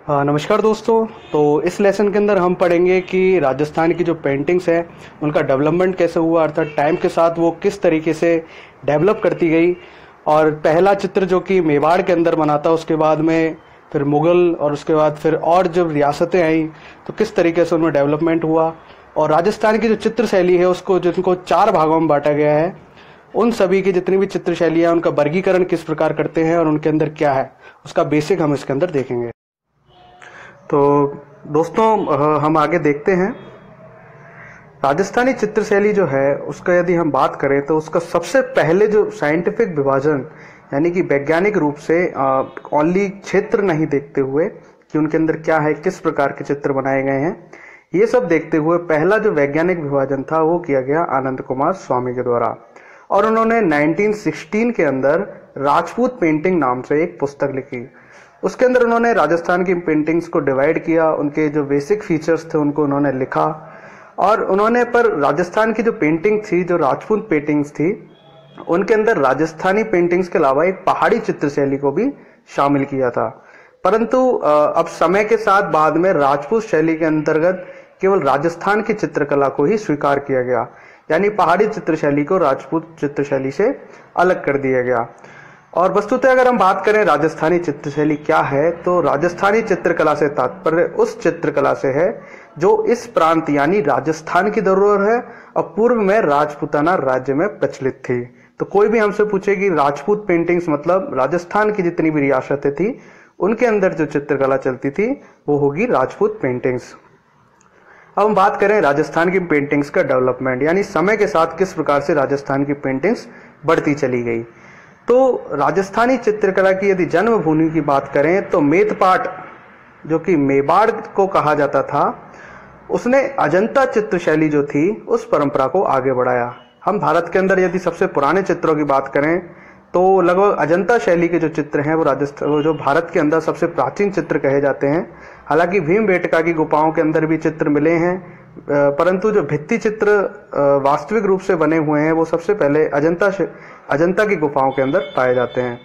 नमस्कार दोस्तों। तो इस लेसन के अंदर हम पढ़ेंगे कि राजस्थान की जो पेंटिंग्स हैं उनका डेवलपमेंट कैसे हुआ, अर्थात टाइम के साथ वो किस तरीके से डेवलप करती गई। और पहला चित्र जो कि मेवाड़ के अंदर बना था, उसके बाद में फिर मुग़ल और उसके बाद फिर और जब रियासतें आई तो किस तरीके से उनमें डेवलपमेंट हुआ। और राजस्थान की जो चित्र शैली है उसको जिनको 4 भागों में बांटा गया है, उन सभी की जितनी भी चित्र शैलियाँ उनका वर्गीकरण किस प्रकार करते हैं और उनके अंदर क्या है उसका बेसिक हम इसके अंदर देखेंगे। तो दोस्तों हम आगे देखते हैं। राजस्थानी चित्रशैली जो है उसका यदि हम बात करें तो उसका सबसे पहले जो साइंटिफिक विभाजन, यानी कि वैज्ञानिक रूप से ओनली क्षेत्र नहीं देखते हुए कि उनके अंदर क्या है, किस प्रकार के चित्र बनाए गए हैं, ये सब देखते हुए पहला जो वैज्ञानिक विभाजन था वो किया गया आनंद कुमार स्वामी के द्वारा। और उन्होंने 1916 के अंदर राजपूत पेंटिंग नाम से एक पुस्तक लिखी। उसके अंदर उन्होंने राजस्थान की पेंटिंग्स को डिवाइड किया, उनके जो बेसिक फीचर्स थे उनको उन्होंने लिखा। और उन्होंने पर राजस्थान की जो पेंटिंग थी, जो राजपूत पेंटिंग्स थी, उनके अंदर राजस्थानी पेंटिंग्स के अलावा एक पहाड़ी चित्रशैली को भी शामिल किया था। परंतु अब समय के साथ बाद में राजपूत शैली के अंतर्गत केवल राजस्थान की चित्रकला को ही स्वीकार किया गया, यानी पहाड़ी चित्रशैली को राजपूत चित्रशैली से अलग कर दिया गया। और वस्तुतः अगर हम बात करें राजस्थानी चित्रशैली क्या है, तो राजस्थानी चित्रकला से तात्पर्य उस चित्रकला से है जो इस प्रांत यानी राजस्थान की धरोहर है और पूर्व में राजपूताना राज्य में प्रचलित थी। तो कोई भी हमसे पूछे कि राजपूत पेंटिंग्स मतलब राजस्थान की जितनी भी रियासतें थी उनके अंदर जो चित्रकला चलती थी वो होगी राजपूत पेंटिंग्स। अब हम बात करें राजस्थान की पेंटिंग्स का डेवलपमेंट, यानी समय के साथ किस प्रकार से राजस्थान की पेंटिंग्स बढ़ती चली गई। तो राजस्थानी चित्रकला की यदि जन्मभूमि की बात करें तो मेदपाट, जो कि मेवाड़ को कहा जाता था, उसने अजंता चित्रशैली जो थी उस परंपरा को आगे बढ़ाया। हम भारत के अंदर यदि सबसे पुराने चित्रों की बात करें तो लगभग अजंता शैली के जो चित्र हैं वो जो भारत के अंदर सबसे प्राचीन चित्र कहे जाते हैं। हालांकि भीमबेटका की गुफाओं के अंदर भी चित्र मिले हैं, परंतु जो भित्ति चित्र वास्तविक रूप से बने हुए हैं वो सबसे पहले अजंता की गुफाओं के अंदर पाए जाते हैं।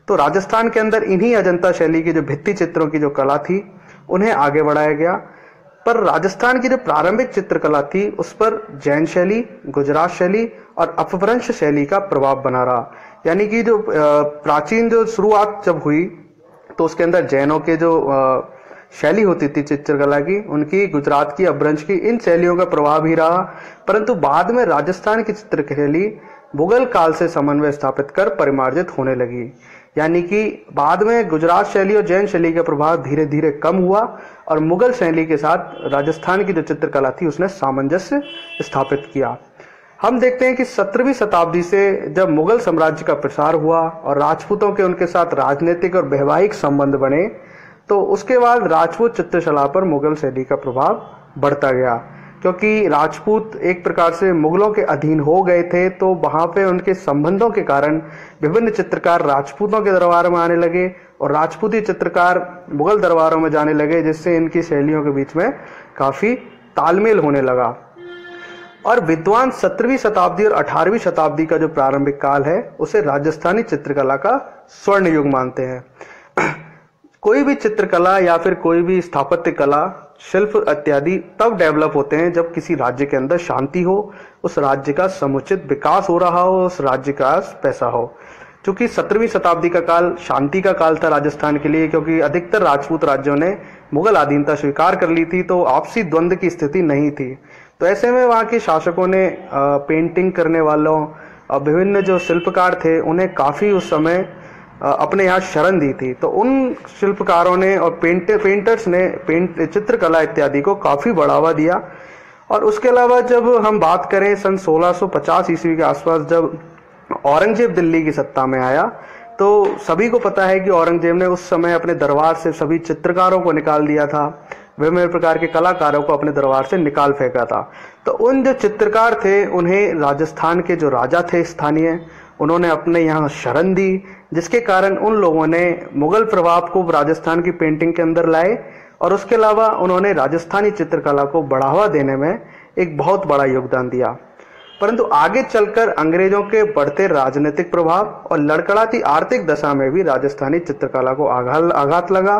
तो राजस्थान के अंदर इन्हीं अजंता शैली की जो भित्ति चित्रों की जो कला थी उन्हें आगे बढ़ाया गया। पर राजस्थान की जो प्रारंभिक चित्रकला थी उस पर जैन शैली, गुजरात शैली और अपभ्रंश शैली का प्रभाव बना रहा। यानी कि जो प्राचीन जो शुरुआत जब हुई तो उसके अंदर जैनों के जो शैली होती थी चित्रकला की, उनकी, गुजरात की, अपभ्रंश की, इन शैलियों का प्रभाव ही रहा। परंतु बाद में राजस्थान की चित्रशैली मुगल काल से समन्वय स्थापित कर परिमार्जित होने लगी। यानी कि बाद में गुजरात शैली और जैन शैली का प्रभाव धीरे धीरे कम हुआ और मुगल शैली के साथ राजस्थान की जो चित्रकला थी उसने सामंजस्य स्थापित किया। हम देखते हैं कि 17वीं शताब्दी से जब मुगल साम्राज्य का प्रसार हुआ और राजपूतों के उनके साथ राजनीतिक और वैवाहिक संबंध बने, तो उसके बाद राजपूत चित्रकला पर मुगल शैली का प्रभाव बढ़ता गया। क्योंकि राजपूत एक प्रकार से मुगलों के अधीन हो गए थे, तो वहां पे उनके संबंधों के कारण विभिन्न चित्रकार राजपूतों के दरबार में आने लगे और राजपूती चित्रकार मुगल दरबारों में जाने लगे, जिससे इनकी शैलियों के बीच में काफी तालमेल होने लगा। और विद्वान 17वीं शताब्दी और 18वीं शताब्दी का जो प्रारंभिक काल है उसे राजस्थानी चित्रकला का स्वर्ण युग मानते हैं। कोई भी चित्रकला या फिर कोई भी स्थापत्य कला, शिल्प इत्यादि तब डेवलप होते हैं जब किसी राज्य के अंदर शांति हो, उस राज्य का समुचित विकास हो रहा हो, उस राज्य का पैसा हो। क्योंकि 17वीं शताब्दी का काल शांति का काल था राजस्थान के लिए, क्योंकि अधिकतर राजपूत राज्यों ने मुगल अधीनता स्वीकार कर ली थी, तो आपसी द्वंद्व की स्थिति नहीं थी। तो ऐसे में वहाँ के शासकों ने पेंटिंग करने वालों, विभिन्न जो शिल्पकार थे, उन्हें काफी उस समय अपने यहाँ शरण दी थी। तो उन शिल्पकारों ने और पेंटर्स ने चित्रकला इत्यादि को काफी बढ़ावा दिया। और उसके अलावा जब हम बात करें सन 1650 ईस्वी के आसपास, जब औरंगजेब दिल्ली की सत्ता में आया, तो सभी को पता है कि औरंगजेब ने उस समय अपने दरबार से सभी चित्रकारों को निकाल दिया था, विभिन्न प्रकार के कलाकारों को अपने दरबार से निकाल फेंका था। तो उन जो चित्रकार थे उन्हें राजस्थान के जो राजा थे स्थानीय, उन्होंने अपने यहाँ शरण दी, जिसके कारण उन लोगों ने मुगल प्रभाव को राजस्थान की पेंटिंग के अंदर लाए और उसके अलावा उन्होंने राजस्थानी चित्रकला को बढ़ावा देने में एक बहुत बड़ा योगदान दिया। परंतु आगे चलकर अंग्रेजों के बढ़ते राजनीतिक प्रभाव और लड़खड़ाती आर्थिक दशा में भी राजस्थानी चित्रकला को आघात लगा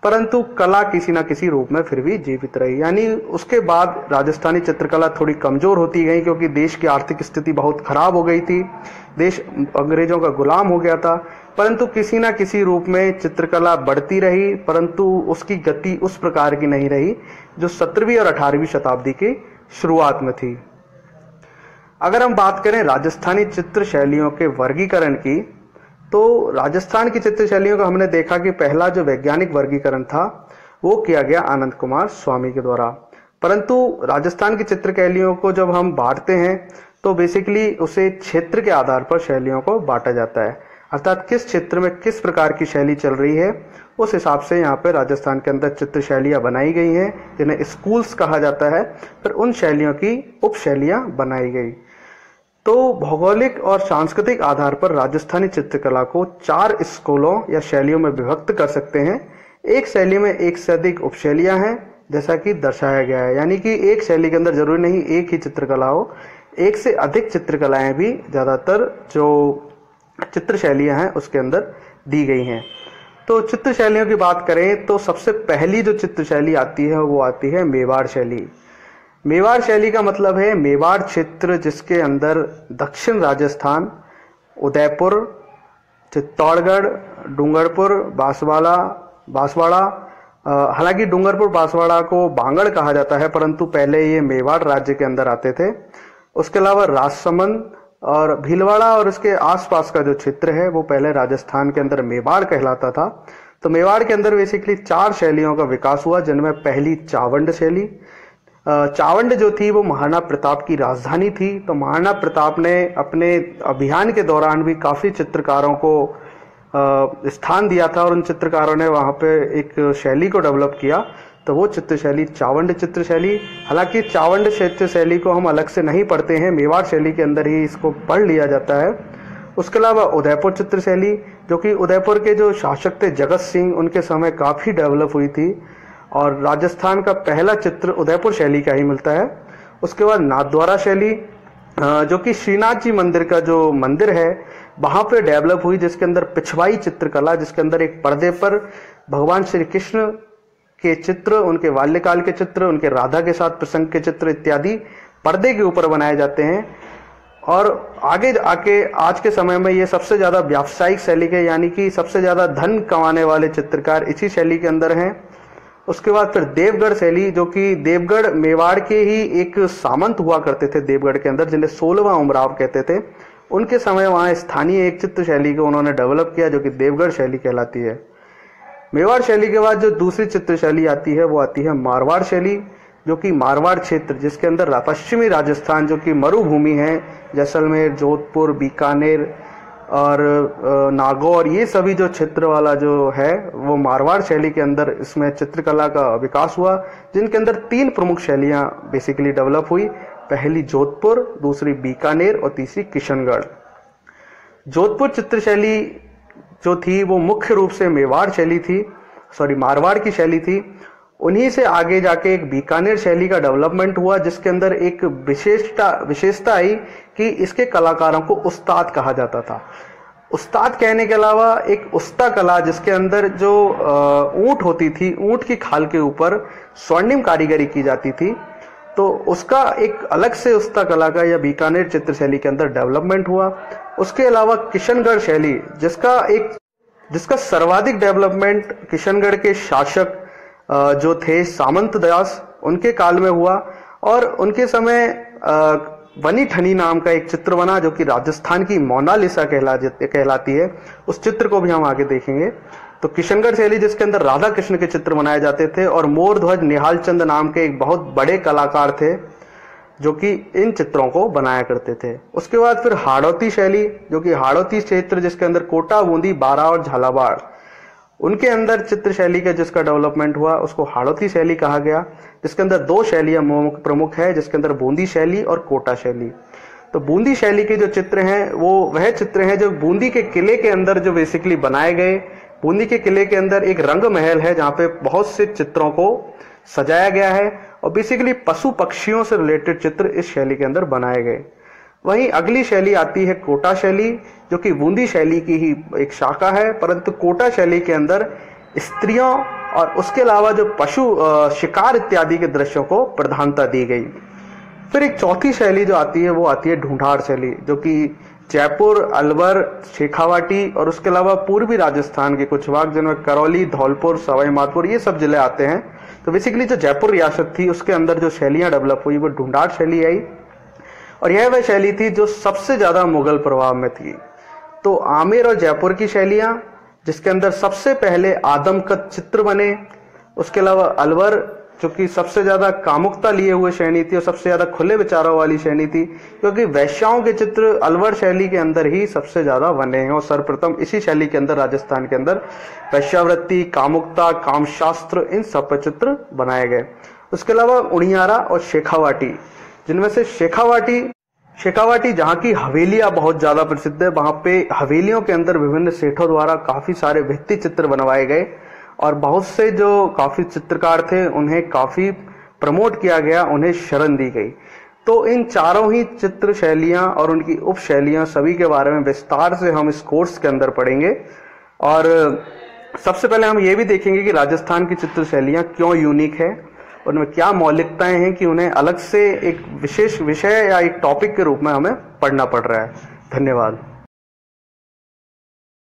परंतु कला किसी ना किसी रूप में फिर भी जीवित रही। यानी उसके बाद राजस्थानी चित्रकला थोड़ी कमजोर होती गई, क्योंकि देश की आर्थिक स्थिति बहुत खराब हो गई थी, देश अंग्रेजों का गुलाम हो गया था। परंतु किसी ना किसी रूप में चित्रकला बढ़ती रही, परंतु उसकी गति उस प्रकार की नहीं रही जो 17वीं और 18वीं शताब्दी की शुरुआत में थी। अगर हम बात करें राजस्थानी चित्र शैलियों के वर्गीकरण की, तो राजस्थान की चित्र शैलियों का हमने देखा कि पहला जो वैज्ञानिक वर्गीकरण था वो किया गया आनंद कुमार स्वामी के द्वारा। परंतु राजस्थान की चित्र शैलियों को जब हम बांटते हैं तो बेसिकली उसे क्षेत्र के आधार पर शैलियों को बांटा जाता है, अर्थात किस क्षेत्र में किस प्रकार की शैली चल रही है उस हिसाब से यहाँ पे राजस्थान के अंदर चित्र शैलियाँ बनाई गई हैं, जिन्हें स्कूल्स कहा जाता है। फिर उन शैलियों की उप शैलियाँ बनाई गई। तो भौगोलिक और सांस्कृतिक आधार पर राजस्थानी चित्रकला को 4 स्कूलों या शैलियों में विभक्त कर सकते हैं। एक शैली में एक से अधिक उपशैलियां हैं, जैसा कि दर्शाया गया है। यानी कि एक शैली के अंदर जरूरी नहीं एक ही चित्रकला हो, एक से अधिक चित्रकलाएं भी ज्यादातर जो चित्र शैलियां हैं उसके अंदर दी गई हैं। तो चित्र शैलियों की बात करें तो सबसे पहली जो चित्र शैली आती है वो आती है मेवाड़ शैली। मेवाड़ शैली का मतलब है मेवाड़ क्षेत्र, जिसके अंदर दक्षिण राजस्थान, उदयपुर, चित्तौड़गढ़, डूंगरपुर, बांसवाड़ा, हालांकि डूंगरपुर बांसवाड़ा को बांगड़ कहा जाता है, परंतु पहले ये मेवाड़ राज्य के अंदर आते थे। उसके अलावा राजसमंद और भीलवाड़ा और इसके आसपास का जो क्षेत्र है वो पहले राजस्थान के अंदर मेवाड़ कहलाता था। तो मेवाड़ के अंदर बेसिकली 4 शैलियों का विकास हुआ, जिनमें पहली चावंड शैली। चावंड जो थी वो महाराणा प्रताप की राजधानी थी। तो महाराणा प्रताप ने अपने अभियान के दौरान भी काफी चित्रकारों को स्थान दिया था और उन चित्रकारों ने वहां पे एक शैली को डेवलप किया। तो वो चित्र शैली चावंड चित्र शैली। हालांकि चावंड चित्र शैली को हम अलग से नहीं पढ़ते हैं, मेवाड़ शैली के अंदर ही इसको पढ़ लिया जाता है। उसके अलावा उदयपुर चित्र शैली, जो कि उदयपुर के जो शासक थे जगत सिंह, उनके समय काफी डेवलप हुई थी और राजस्थान का पहला चित्र उदयपुर शैली का ही मिलता है। उसके बाद नाथद्वारा शैली, जो कि श्रीनाथ जी मंदिर का जो मंदिर है वहां पे डेवलप हुई, जिसके अंदर पिछवाई चित्रकला, जिसके अंदर एक पर्दे पर भगवान श्री कृष्ण के चित्र, उनके बाल्यकाल के चित्र, उनके राधा के साथ प्रसंग के चित्र इत्यादि पर्दे के ऊपर बनाए जाते हैं। और आगे आके आज के समय में ये सबसे ज्यादा व्यावसायिक शैली के, यानी कि सबसे ज्यादा धन कमाने वाले चित्रकार इसी शैली के अंदर हैं। उसके बाद फिर देवगढ़ शैली, जो कि देवगढ़ मेवाड़ के ही एक सामंत हुआ करते थे देवगढ़ के अंदर, जिन्हें 16वां उमराव कहते थे। उनके समय वहां स्थानीय एक चित्र शैली को उन्होंने डेवलप किया, जो कि देवगढ़ शैली कहलाती है। मेवाड़ शैली के बाद जो दूसरी चित्र शैली आती है वो आती है मारवाड़ शैली, जो कि मारवाड़ क्षेत्र, जिसके अंदर पश्चिमी राजस्थान, जो कि मरुभूमि है, जैसलमेर, जोधपुर, बीकानेर और नागौर, ये सभी जो क्षेत्र वाला जो है वो मारवाड़ शैली के अंदर इसमें चित्रकला का विकास हुआ, जिनके अंदर 3 प्रमुख शैलियां बेसिकली डेवलप हुई। पहली जोधपुर, दूसरी बीकानेर और तीसरी किशनगढ़। जोधपुर चित्र शैली जो थी वो मुख्य रूप से मेवाड़ शैली थी, मारवाड़ की शैली थी। उन्हीं से आगे जाके एक बीकानेर शैली का डेवलपमेंट हुआ, जिसके अंदर एक विशेषता आई कि इसके कलाकारों को उस्ताद कहा जाता था। उस्ताद कहने के अलावा एक उस्ता कला, जिसके अंदर जो ऊंट होती थी, ऊंट की खाल के ऊपर स्वर्णिम कारीगरी की जाती थी, तो उसका एक अलग से उस्ता कला का या बीकानेर चित्र शैली के अंदर डेवलपमेंट हुआ। उसके अलावा किशनगढ़ शैली, जिसका सर्वाधिक डेवलपमेंट किशनगढ़ के शासक जो थे सामंत दास, उनके काल में हुआ और उनके समय वनी ठनी नाम का एक चित्र बना, जो कि राजस्थान की मोनालिसा कहलाती है। उस चित्र को भी हम आगे देखेंगे। तो किशनगढ़ शैली, जिसके अंदर राधा कृष्ण के चित्र बनाए जाते थे और मोर ध्वज निहाल चंद नाम के एक बहुत बड़े कलाकार थे जो कि इन चित्रों को बनाया करते थे। उसके बाद फिर हाड़ौती शैली, जो कि हाड़ौती क्षेत्र, जिसके अंदर कोटा, बूंदी, बारा और झालावाड़, उनके अंदर चित्र शैली का जिसका डेवलपमेंट हुआ उसको हाड़ौती शैली कहा गया, जिसके अंदर 2 शैलियां प्रमुख है, जिसके अंदर बूंदी शैली और कोटा शैली। तो बूंदी शैली के जो चित्र हैं वो वह चित्र हैं जो बूंदी के किले के अंदर जो बेसिकली बनाए गए। बूंदी के किले के अंदर एक रंग महल है जहां पे बहुत से चित्रों को सजाया गया है और बेसिकली पशु पक्षियों से रिलेटेड चित्र इस शैली के अंदर बनाए गए। वहीं अगली शैली आती है कोटा शैली, जो कि बूंदी शैली की ही एक शाखा है, परंतु कोटा शैली के अंदर स्त्रियों और उसके अलावा जो पशु शिकार इत्यादि के दृश्यों को प्रधानता दी गई। फिर एक चौथी शैली जो आती है वो आती है ढूंढार शैली, जो कि जयपुर, अलवर, शेखावाटी और उसके अलावा पूर्वी राजस्थान के कुछ भाग जिनमें करौली, धौलपुर, सवाई माधोपुर ये सब जिले आते हैं। तो बेसिकली जो जयपुर रियासत थी उसके अंदर जो शैलियां डेवलप हुई वो ढूंढार शैली आई, और यह वह शैली थी जो सबसे ज्यादा मुगल प्रभाव में थी। तो आमेर और जयपुर की शैलियां, जिसके अंदर सबसे पहले आदमकद चित्र बने, उसके अलावा अलवर जो कि सबसे ज्यादा कामुकता लिए हुए शैली थी और सबसे ज्यादा खुले विचारों वाली शैली थी, क्योंकि वैश्याओं के चित्र अलवर शैली के अंदर ही सबसे ज्यादा बने हैं और सर्वप्रथम इसी शैली के अंदर राजस्थान के अंदर वैश्यावृत्ति, कामुकता, कामशास्त्र इन सब पर चित्र बनाए गए। उसके अलावा उनियारा और शेखावाटी, जिनमें से शेखावाटी जहाँ की हवेलियां बहुत ज्यादा प्रसिद्ध है, वहां पे हवेलियों के अंदर विभिन्न सेठों द्वारा काफी सारे भित्ति चित्र बनवाए गए और बहुत से जो काफी चित्रकार थे उन्हें काफी प्रमोट किया गया, उन्हें शरण दी गई। तो इन चारों ही चित्र शैलियां और उनकी उप शैलियां सभी के बारे में विस्तार से हम इस कोर्स के अंदर पढ़ेंगे। और सबसे पहले हम ये भी देखेंगे कि राजस्थान की चित्र शैलियां क्यों यूनिक है, उनमें क्या मौलिकताएं हैं कि उन्हें अलग से एक विशेष विषय या एक टॉपिक के रूप में हमें पढ़ना पड़ रहा है। धन्यवाद।